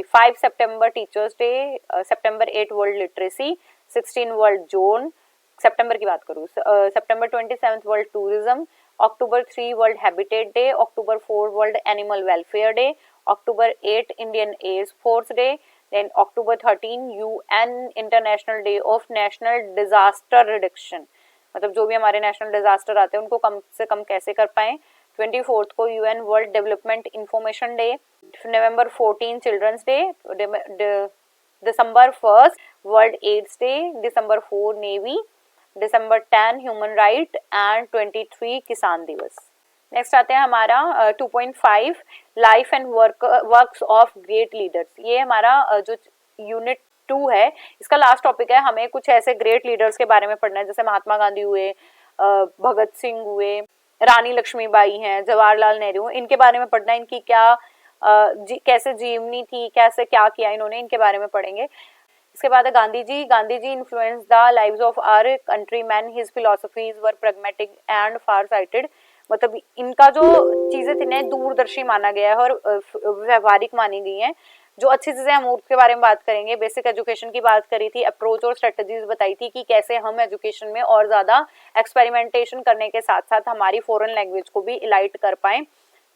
5 सितंबर टीचर्स डे, सितंबर 8 वर्ल्ड लिटरेसी, 16 वर्ल्ड जोन, सितंबर की बात करूँ, सितंबर 27 वर्ल्ड टूरिज्म, अक्टूबर 3 वर्ल्ड हैबिटेट डे, अक्टूबर 4 वर्ल्ड एनिमल वेलफेयर डे, अक्टूबर 8 Indian air force day, then अक्टूबर 13 UN international day of national disaster reduction, मतलब जो भी हमारे नेशनल डिजास्टर आते हैं उनको कम से कम कैसे कर पाए। 24 को UN world development information day, नवंबर 14 चिल्ड्रंस डे, दिसंबर 1 वर्ल्ड एड्स डे, दिसंबर 4 नेवी, दिसंबर 10 ह्यूमन राइट एंड 23 किसान दिवस। नेक्स्ट आते हैं हमारा 2.5 life and works of great leaders. ये हमारा जो यूनिट 2 है, इसका लास्ट टॉपिक है। हमें कुछ ऐसे ग्रेट लीडर्स के बारे में पढ़ना है, जैसे महात्मा गांधी हुए, भगत सिंह हुए, रानी लक्ष्मीबाई हैं, जवाहरलाल नेहरू, इनके बारे में पढ़ना है। इनकी क्या कैसे जीवनी थी, कैसे क्या किया इन्होंने, इनके बारे में पढ़ेंगे। इसके बाद है Gandhi ji. Gandhi ji influence the lives of our countryman, his philosophies were pragmatic and far sighted. मतलब इनका जो चीजें थी ना दूरदर्शी माना गया है और व्यवहारिक मानी गई हैं। जो अच्छी चीजें हम उसके बारे में बात करेंगे। बेसिक एजुकेशन की बात करी थी, अप्रोच और स्ट्रेटजीज बताई थी कि कैसे हम एजुकेशन में और ज्यादा एक्सपेरिमेंटेशन करने के साथ साथ हमारी फॉरेन लैंग्वेज को भी इलाइट कर पाए।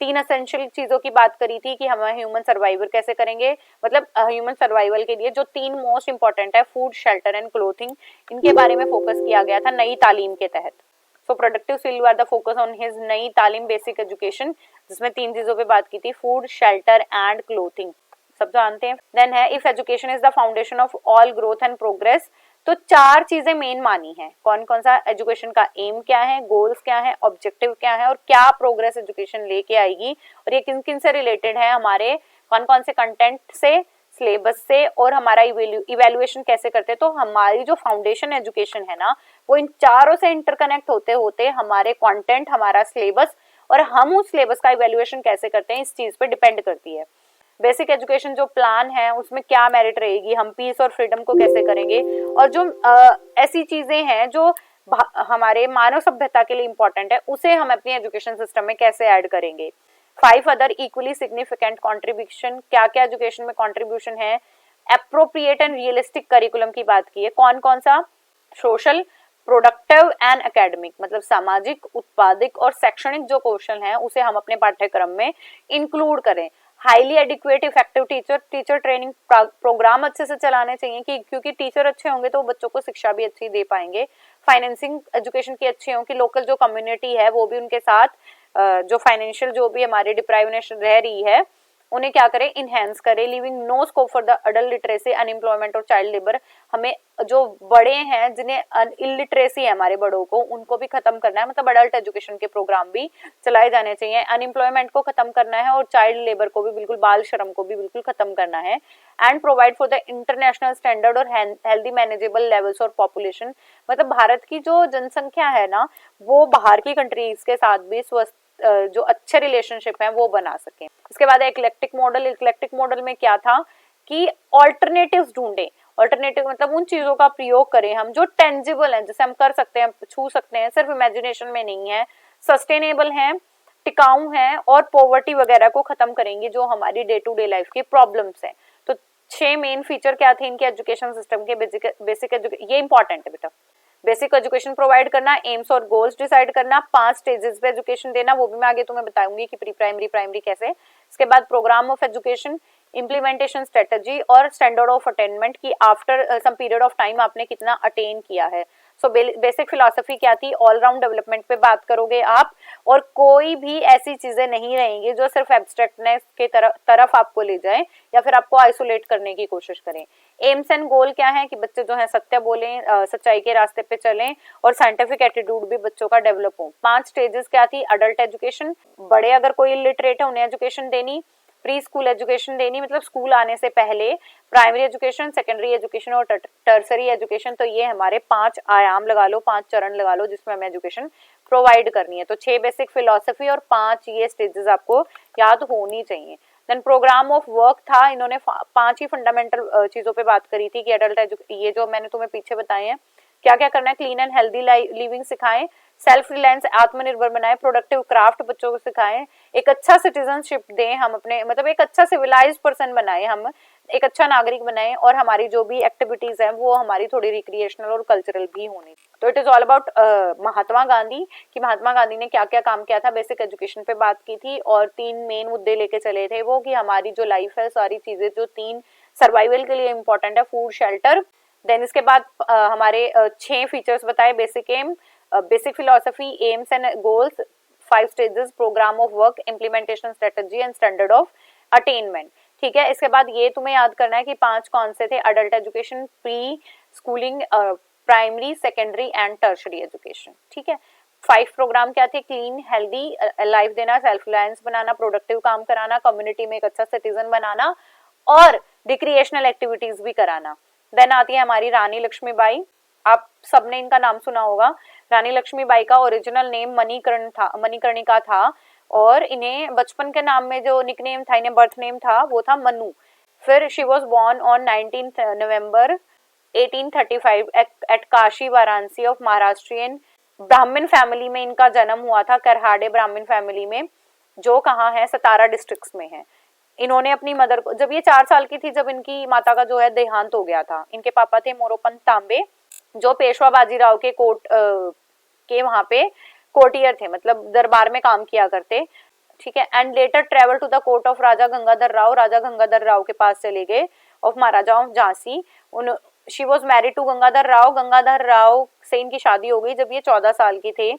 3 असेंशियल चीजों की बात करी थी कि हम ह्यूमन सर्वाइवर कैसे करेंगे, मतलब ह्यूमन सर्वाइवल के लिए जो 3 मोस्ट इंपॉर्टेंट है, फूड, शेल्टर एंड क्लोथिंग, इनके बारे में फोकस किया गया था नई तालीम के तहत। So productive skill were the focus on his Nai Talim basic education, जिसमें 3 चीजों पे बात की थी, फूड, शेल्टर एंड क्लोथिंग, सब जानते हैं। देन है if education is the foundation of all growth and progress. तो 4 चीजें मेन मानी है, कौन कौन सा, एजुकेशन का एम क्या है, गोल्स क्या है, ऑब्जेक्टिव क्या है और क्या प्रोग्रेस एजुकेशन लेके आएगी, और ये किन किन से रिलेटेड है, हमारे कौन कौन से कंटेंट से, सिलेबस से, और हमारा इवेल्युएशन कैसे करते हैं। तो हमारी जो फाउंडेशन एजुकेशन है ना, वो इन चारों से इंटरकनेक्ट होते होते हमारे कंटेंट, हमारा सिलेबस और हम उस सिलेबस का इवेल्युएशन कैसे करते हैं, इस चीज पे डिपेंड करती है। बेसिक एजुकेशन जो प्लान है उसमें क्या मेरिट रहेगी, हम पीस और फ्रीडम को कैसे करेंगे, और जो ऐसी चीजें हैं जो हमारे मानव सभ्यता के लिए इंपॉर्टेंट है, उसे हम अपनी एजुकेशन सिस्टम में कैसे ऐड करेंगे। 5 अदर इक्वली सिग्निफिकेंट कंट्रीब्यूशन, क्या क्या एजुकेशन में कंट्रीब्यूशन है। एप्रोप्रिएट एंड रियलिस्टिक करिकुलम की बात की है, कौन कौन सा, सोशल, प्रोडक्टिव एंड एकेडमिक, मतलब सामाजिक, उत्पादिक और शैक्षणिक जो कौशल हैं उसे हम अपने पाठ्यक्रम में इंक्लूड करें। Highly adequate effective teacher training program अच्छे से चलाने चाहिए कि क्योंकि टीचर अच्छे होंगे तो बच्चों को शिक्षा भी अच्छी दे पाएंगे। फाइनेंसिंग एजुकेशन की अच्छी हो कि लोकल जो कम्युनिटी है वो भी उनके साथ जो फाइनेंशियल जो भी हमारी डिप्राइवेशन रह रही है उन्हें क्या करें, इनहेंस करें। Living no scope for the adult literacy, unemployment और चाइल्ड लेबर। हमें जो बड़े हैं जिन्हें इलिटरेसी है हमारे बड़ों को, उनको भी खत्म करना है, मतलब अडल्ट एजुकेशन के प्रोग्राम भी चलाए जाने चाहिए। अनएम्प्लॉयमेंट को खत्म करना है और चाइल्ड लेबर को भी बिल्कुल, बाल श्रम को भी बिल्कुल खत्म करना है। And provide for the international standard और हेल्दी मैनेजेबल लेवल्स और पॉपुलेशन, मतलब भारत की जो जनसंख्या है ना वो बाहर की कंट्रीज के साथ भी स्वस्थ जो अच्छे रिलेशनशिप हैं वो बना सके। इसके बाद इक्लेक्टिक मॉडल। इक्लेक्टिक मॉडल में क्या था कि ऑल्टरनेटिव्स ढूंढे, ऑल्टरनेटिव मतलब उन चीजों का प्रयोग करें हम जो टेंजिबल हैं, जैसे हम कर सकते हैं, छू सकते हैं, सिर्फ इमेजिनेशन में नहीं है, सस्टेनेबल हैं, टिकाऊ हैं और पॉवर्टी वगैरह को खत्म करेंगी जो हमारी डे टू डे लाइफ की प्रॉब्लम्स हैं। तो 6 मेन फीचर क्या थे इनके एजुकेशन सिस्टम के। बेसिक एजुकेशन, ये इंपॉर्टेंट है बेटा, बेसिक एजुकेशन प्रोवाइड करना, एम्स और गोल्स डिसाइड करना, 5 स्टेजेस पे एजुकेशन देना, वो भी मैं आगे तुम्हें बताऊंगी कि प्री प्राइमरी, प्राइमरी कैसे। इसके बाद program of education, implementation strategy और स्टैंडर्ड ऑफ अटेनमेंट की after some period of time आपने कितना अटेन किया है। सो बेसिक फिलॉसफी क्या थी, ऑलराउंड डेवलपमेंट पे बात करोगे आप, और कोई भी ऐसी चीजें नहीं रहेंगी जो सिर्फ एब्स्ट्रैक्टनेस के तरफ आपको ले जाए या फिर आपको आइसोलेट करने की कोशिश करें। एम्स एंड गोल क्या है कि बच्चे जो है सत्य बोलें, सच्चाई के रास्ते पे चलें और साइंटिफिक एटीट्यूड भी बच्चों का डेवलप हो। 5 स्टेजेस क्या थी, अडल्ट एजुकेशन, बड़े अगर कोई इलिटरेट है उन्हें एजुकेशन देनी, प्री स्कूल एजुकेशन देनी मतलब स्कूल आने से पहले, प्राइमरी एजुकेशन, सेकेंडरी एजुकेशन और टर्सरी एजुकेशन। तो ये हमारे 5 आयाम लगा लो, 5 चरण लगा लो जिसमें हमें एजुकेशन प्रोवाइड करनी है। तो 6 बेसिक फिलॉसफी और 5 ये स्टेजेस आपको याद होनी चाहिए। देन प्रोग्राम ऑफ वर्क था, इन्होंने 5 ही फंडामेंटल चीजों पे बात करी थी कि अडल्ट ये जो मैंने तुम्हें पीछे बताए हैं क्या क्या करना है, क्लीन एंड हेल्दी लिविंग सिखाएं, सेल्फ रिलायंस आत्मनिर्भर बनाएं, प्रोडक्टिव क्राफ्ट बच्चों को सिखाएं, एक अच्छा सिटीजनशिप दें हम अपने, मतलब एक अच्छा सिविलाइज पर्सन बनाएं, हम एक अच्छा नागरिक बनाएं, और हमारी जो भी एक्टिविटीज हैं वो हमारी थोड़ी रिक्रिएशनल और कल्चरल भी होनी। तो it is all about Mahatma Gandhi कि महात्मा गांधी ने क्या क्या काम किया था। बेसिक एजुकेशन पे बात की थी और 3 मेन मुद्दे लेके चले थे वो कि हमारी जो लाइफ है सारी चीजें जो 3 सर्वाइवल के लिए इंपॉर्टेंट है, फूड, शेल्टर। देन इसके बाद हमारे 6 फीचर्स बताए, basic aim, basic philosophy, aims and goals, 5 stages, program of work, implementation strategy and standard of attainment. ठीक है, इसके बाद ये तुम्हें याद करना है कि 5 कौन से थे, adult education, pre schooling, primary, secondary and tertiary education. ठीक है, 5 प्रोग्राम क्या थे, क्लीन हेल्दी लाइफ देना, सेल्फ रिलायंस बनाना, प्रोडक्टिव काम कराना, कम्युनिटी में एक अच्छा सिटीजन बनाना और रिक्रिएशनल एक्टिविटीज भी कराना। देन आती है हमारी रानी लक्ष्मीबाई। आप सबने इनका नाम सुना होगा। रानी लक्ष्मीबाई का ओरिजिनल नेम मणिकर्णिका था और इन्हें बचपन के नाम में जो निकनेम था, इन्हें बर्थ नेम था, वो था मनु। फिर she was born on 19 November 1835 at Kashi Varanasi of Maharashtrian Brahmin family में इनका जन्म हुआ था, करहाड़े ब्राह्मण फैमिली में, जो कहाँ है, सतारा डिस्ट्रिक्ट्स में है। इन्होंने अपनी मदर को, जब ये 4 साल की थी जब इनकी माता का जो है देहांत हो गया था। इनके पापा थे मोरोपंत तांबे, जो पेशवा बाजीराव के कोर्ट के वहां पे कोर्टियर थे, मतलब दरबार में काम किया करते, ठीक है। And later travel to the court of Raja Gangadhar Rao, Raja Gangadhar Rao के पास चले गए, of Maharaja of Jhansi. She was married to Gangadhar Rao, Gangadhar Rao से इनकी शादी हो गई जब ये 14 साल की थे।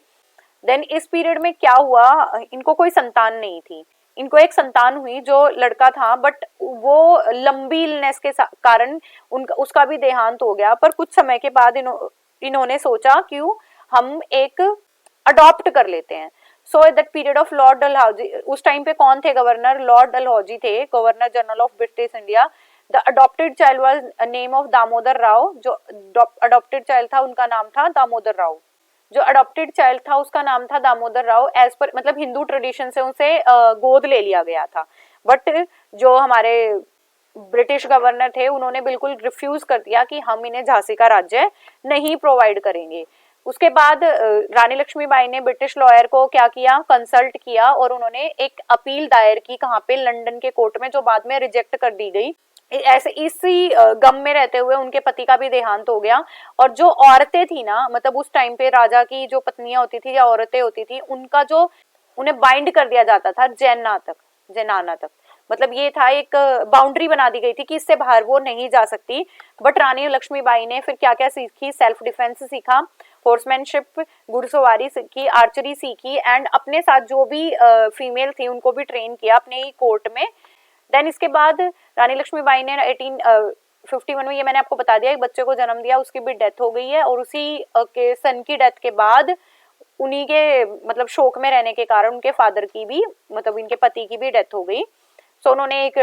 देन इस पीरियड में क्या हुआ, इनको कोई संतान नहीं थी। इनको एक संतान हुई जो लड़का था, बट वो लंबी इलनेस के कारण उनका उसका भी देहांत हो गया। पर कुछ समय के बाद इन्होंने सोचा क्यों हम एक अडॉप्ट कर लेते हैं। So at that period of Lord Dalhousie, उस टाइम पे कौन थे गवर्नर, लॉर्ड डलहौजी थे, governor general of British India. The adopted child was name of Damodar Rao, जो अडॉप्टेड चाइल्ड था उनका नाम था दामोदर राव। जो अडॉप्टेड चाइल्ड था उसका नाम था दामोदर राव, एज पर मतलब हिंदू ट्रेडिशन से उनसे गोद ले लिया गया था। बट जो हमारे ब्रिटिश गवर्नर थे उन्होंने बिल्कुल रिफ्यूज कर दिया कि हम इन्हें झांसी का राज्य नहीं प्रोवाइड करेंगे। उसके बाद रानी लक्ष्मीबाई ने ब्रिटिश लॉयर को क्या किया, कंसल्ट किया, और उन्होंने एक अपील दायर की, कहाँ पे, लंदन के कोर्ट में, जो बाद में रिजेक्ट कर दी गई। ऐसे इसी गम में रहते हुए उनके पति का भी देहांत हो गया। और जो औरतें थी ना, मतलब उस टाइम पे राजा की जो पत्नियां होती थी या औरतें होती थी, उनका जो उन्हें बाइंड कर दिया जाता था जैनाना तक, मतलब ये था, एक बाउंड्री बना दी गई थी कि इससे बाहर वो नहीं जा सकती। बट रानी लक्ष्मीबाई ने फिर क्या क्या सीखी, सेल्फ डिफेंस सीखा, हॉर्समैनशिप, घुड़सवारी सीखी, आर्चरी सीखी, एंड अपने साथ जो भी फीमेल थी उनको भी ट्रेन किया अपने ही कोर्ट में। देन इसके बाद रानी लक्ष्मीबाई ने 1851 में, ये मैंने आपको बता दिया, एक बच्चे को जन्म दिया, उसकी भी डेथ हो गई है। और उसी के सन की डेथ के बाद उन्हीं के मतलब शोक में रहने के कारण उनके फादर की भी, मतलब इनके पति की भी डेथ हो गई। सो उन्होंने एक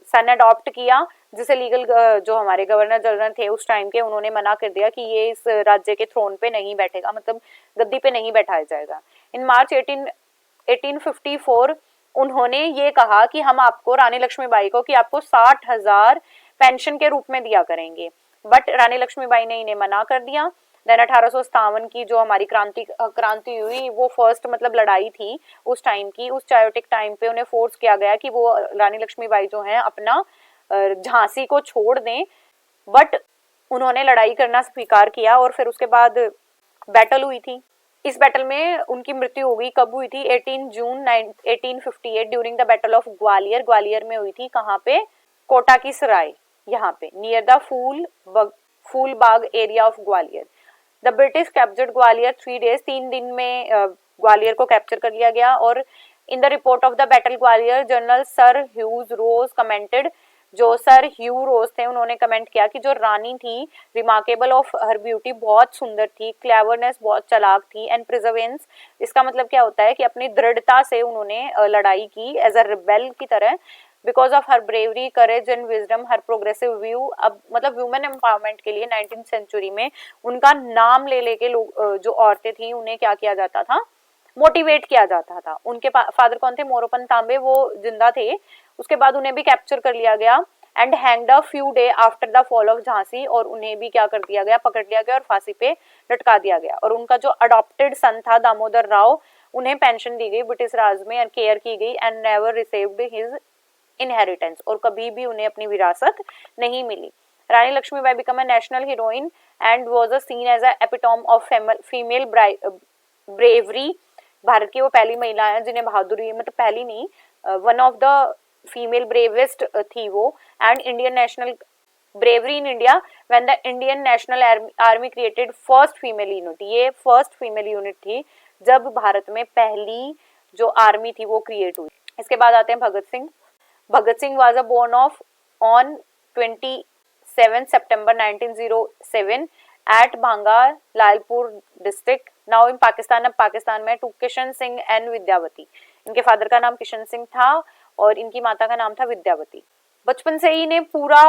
सन अडॉप्ट किया, जिसे लीगल जो हमारे गवर्नर जनरल थे उस टाइम के, उन्होंने मना कर दिया कि ये इस राज्य के थ्रोन पे नहीं बैठेगा, मतलब गद्दी पे नहीं बैठाया जाएगा। इन मार्च 1854 उन्होंने ये कहा कि हम आपको, रानी लक्ष्मीबाई को, कि आपको 60,000 पेंशन के रूप में दिया करेंगे। बट रानी लक्ष्मीबाई ने इन्हें मना कर दिया। देन 1857 की जो हमारी क्रांति हुई, वो फर्स्ट मतलब लड़ाई थी उस टाइम की। उस चायोटिक टाइम पे उन्हें फोर्स किया गया कि वो रानी लक्ष्मीबाई जो है अपना झांसी को छोड़ दें। बट उन्होंने लड़ाई करना स्वीकार किया और फिर उसके बाद बैटल हुई थी। इस बैटल में उनकी मृत्यु हो गई। कब हुई थी? 18 जून 1858 during the battle of Gwalior. Gwalior में हुई थी। कहाँ पे? कोटा की सराय, यहाँ पे, near the Phoolbagh area of Gwalior. The British captured Gwalior 3 days, 3 दिन में ग्वालियर को कैप्चर कर लिया गया। और in the report of the battle Gwalior, general sir Hughes Rose commented, जो सर ह्यू रोज थे उन्होंने कमेंट किया कि जो रानी थी, रिमार्केबल ऑफ हर ब्यूटी, बहुत सुंदर थी, क्लेवरनेस, बहुत चालाक थी, एंड प्रिजर्वेंस, इसका मतलब क्या होता है कि अपनी दृढ़ता से उन्होंने लड़ाई की एज अ रिबेल की तरह। Because of her bravery, courage and wisdom, her progressive view. अब मतलब वुमेन एम्पावरमेंट के लिए 19th सेंचुरी में उनका नाम ले लेके लोग, जो औरतें थी, उन्हें क्या किया जाता था, मोटिवेट किया जाता था। उनके फादर कौन थे? मोरोपंत तांबे, वो जिंदा थे। उसके बाद उन्हें भी कैप्चर कर लिया गया and hanged a few day after the fall of Jhansi, और उन्हें भी क्या कर दिया गया, पकड़ लिया गया और फांसी पे लटका दिया गया। और उनका जो अडॉप्टेड सन था दामोदर राव, उन्हें पेंशन दी गई ब्रिटिश राज में, केयर की गई, and never received his inheritance, और कभी भी उन्हें अपनी विरासत नहीं मिली। Rani Lakshmibai became a national heroine and was seen as a epitome of female bravery. Bharat की वो पहली महिला है जिन्हें बहादुरी, मतलब पहली नहीं, one of the female bravest थी वो। And Indian national bravery in India when the Indian national army created first female unit. ये फर्स्ट फीमेल यूनिट थी जब भारत में पहली जो आर्मी थी वो क्रिएट हुई। इसके बाद आते हैं Bhagat Singh. Bhagat Singh was a born of on 27 September 1907 at Banga Lalpur district, now in Pakistan. अब पाकिस्तान में, टू किशन सिंह एंड विद्यावती। इनके फादर का नाम किशन सिंह था और इनकी माता का नाम था विद्यावती। बचपन से ही इन्हें पूरा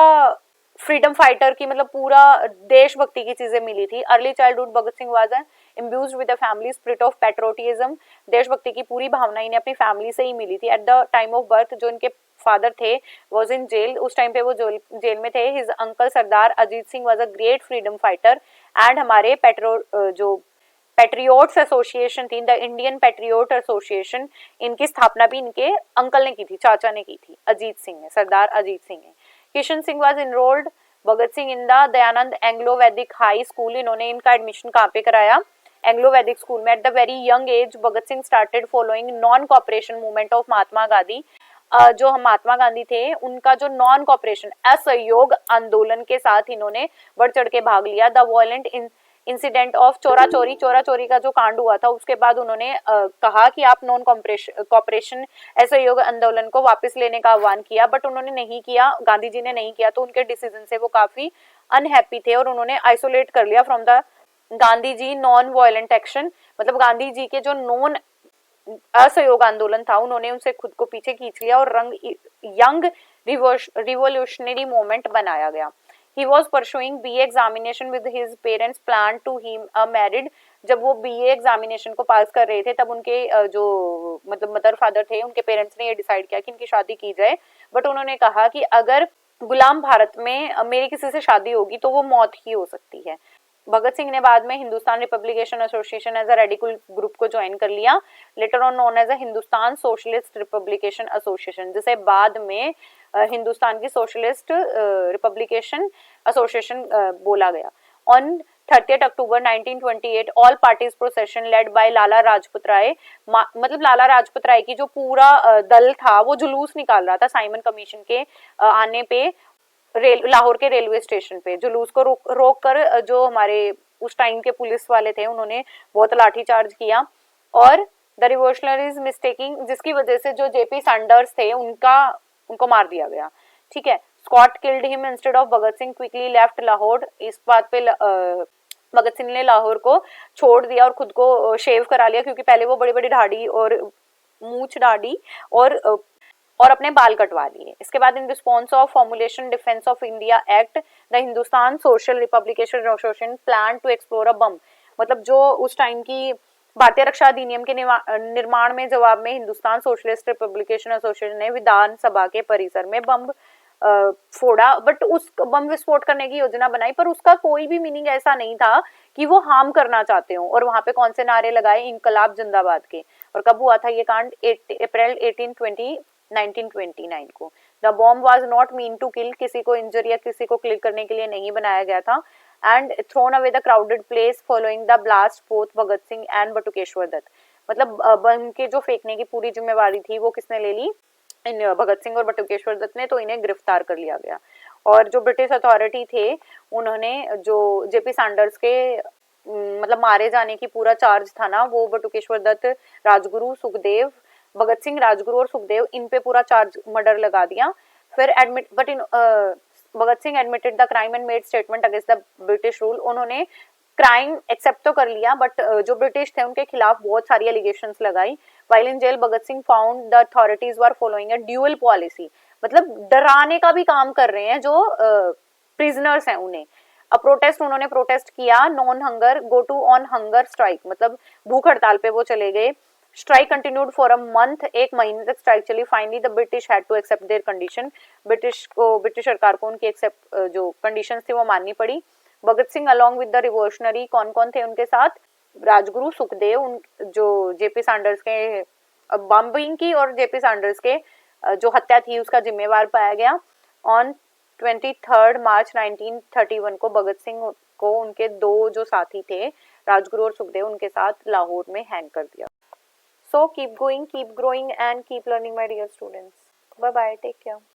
फ्रीडम फाइटर की मतलब पूरा देशभक्ति की चीजें मिली थी। Early childhood Bhagat Singh was imbued with the family spirit of patriotism, देशभक्ति की पूरी भावना इन्हें अपनी फैमिली से ही मिली थी। At the time of birth जो इनके फादर थे वॉज इन जेल, उस टाइम पे वो जेल में थे। His uncle Sardar Ajit Singh was a great freedom fighter and हमारे जो पैट्रियोट्स एसोसिएशन थी, द इंडियन पैट्रियोट एसोसिएशन, इनकी स्थापना भी इनके अंकल ने की थी, चाचा ने की थी, अजीत सिंह ने, सरदार अजीत सिंह ने। Kishan Singh was enrolled Bhagat Singh in the Dayanand Anglo वैदिक हाई स्कूल, इन्होंने इनका एडमिशन कहाँ पे कराया, एंग्लो वैदिक स्कूल में। At the very young age Bhagat Singh started following non cooperation movement of Mahatma Gandhi, जो महात्मा गांधी थे उनका जो नॉन कॉपरेशन असहयोग आंदोलन के साथ इन्होंने बढ़ चढ़ के भाग लिया। द वॉयलेंट इंसिडेंट ऑफ चोरा चोरी का जो कांड हुआ था उसके बाद उन्होंने कहा कि आप नॉन कॉपरेशन असहयोग आंदोलन को वापस लेने का आह्वान किया, बट उन्होंने नहीं किया, गांधी जी ने नहीं किया, तो उनके डिसीजन से वो काफी अनहैप्पी थे और उन्होंने आइसोलेट कर लिया from the Gandhi ji non violent action, मतलब गांधी जी के जो नॉन असहयोग आंदोलन था उन्होंने उनसे खुद को पीछे खींच लिया और यंग रिवोल्यूशनरी मूवमेंट बनाया गया। He was pursuing BA examination with his parents planned to him a married, जब वो BA एग्जामिनेशन को पास कर रहे थे तब उनके जो मतलब मदर फादर थे उनके पेरेंट्स ने ये डिसाइड किया कि इनकी शादी की जाए, बट उन्होंने कहा कि अगर गुलाम भारत में मेरी किसी से शादी होगी तो वो मौत ही हो सकती है। भगत सिंह ने बाद में Hindustan republication association as a radical group को ज्वाइन कर लिया, later on known as a Hindustan socialist republication association, जिसे बाद में हिंदुस्तान की सोशलिस्ट रिपब्लिकेशन एसोसिएशन बोला गया। On 30 October 1928 all parties procession led by Lala Lajpat Rai, मतलब लाला राजपत राय की जो पूरा दल था वो जुलूस निकाल रहा था साइमन कमीशन के आने पे लाहौर के रेलवे स्टेशन पे। जुलूस को रोक कर जो हमारे उस टाइम के पुलिस वाले थे उन्होंने बहुत लाठीचार्ज किया और द रिवोल्यूशनरीज मिस्टेकिंग, जिसकी वजह से जो जेपी सैंडर्स थे उनको मार दिया गया। ठीक है, Scott killed him instead of Bhagat Singh, quickly left Lahore. इस बात पे भगत सिंह ने लाहौर को छोड़ दिया और खुद को शेव करा लिया, क्योंकि पहले वो बड़ी बड़ी दाढ़ी और मूछ दाढ़ी और अपने बाल कटवा लिए। इसके बाद in response of formulation defence of India act the Hindustan social republican association plan to explore a bomb, मतलब जो उस टाइम की भारतीय रक्षा अधिनियम के निर्माण में जवाब में हिंदुस्तान सोशलिस्ट रिपब्लिकेशन एसोसिएशन ने विधानसभा के परिसर में बम फोड़ा, बट उस बम विस्फोट करने की योजना बनाई, पर उसका कोई भी मीनिंग ऐसा नहीं था कि वो हार्म करना चाहते हो। और वहां पे कौन से नारे लगाए, इंकलाब जिंदाबाद के। और कब हुआ था ये कांड, अप्रैल 1929 को। The bomb was not mean to kill, किसी को इंजर या किसी को किल करने के लिए नहीं बनाया गया था। And thrown away the crowded place following the blast both Bhagat Singh and Batukeshwar Dutt, मतलब बम के जो फेंकने की पूरी जिम्मेवारी थी वो किसने ले ली, इन भगत सिंह और बटुकेश्वर दत्त ने, तो इन्हें गिरफ्तार कर लिया गया। और जो ब्रिटिश अथॉरिटी थे उन्होंने जो जेपी सैंडर्स के मतलब मारे जाने की पूरा चार्ज था ना, वो बटुकेश्वर दत्त, राजगुरु, सुखदेव, भगत सिंह, राजगुरु और सुखदेव, इन पे पूरा चार्ज मर्डर लगा दिया। फिर Bhagat Singh admitted the crime and made statement against the British rule, उन्होंने क्राइम एक्सेप्ट तो कर लिया, बट जो ब्रिटिश थे उनके खिलाफ बहुत सारी एलिगेशंस लगाई। While in jail Bhagat Singh found the authorities were following a dual policy, मतलब डराने का भी काम कर रहे हैं जो प्रिजनर्स हैं उन्हें। अ प्रोटेस्ट, उन्होंने प्रोटेस्ट किया, non hunger go to on hunger strike, मतलब भूख हड़ताल पे वो चले गए। Strike continued for a month, एक महीने तक स्ट्राइक चली। Finally the British had to accept their condition, British सरकार को उनकी एक्सेप्ट जो कंडीशंस थी वो माननी पड़ी। Bhagat Singh along with the revolutionary, कौन कौन थे उनके साथ, राजगुरु, सुखदेव, जो जेपी सैंडर्स के बॉम्बिंग की और जेपी सैंडर्स के जो हत्या थी उसका जिम्मेवार पाया गया। ऑन 23 मार्च 1931 को भगत सिंह को उनके दो जो साथी थे राजगुरु और सुखदेव, उनके साथ लाहौर में हैंग कर दिया। So keep going, keep growing and keep learning my dear students. Bye bye, take care.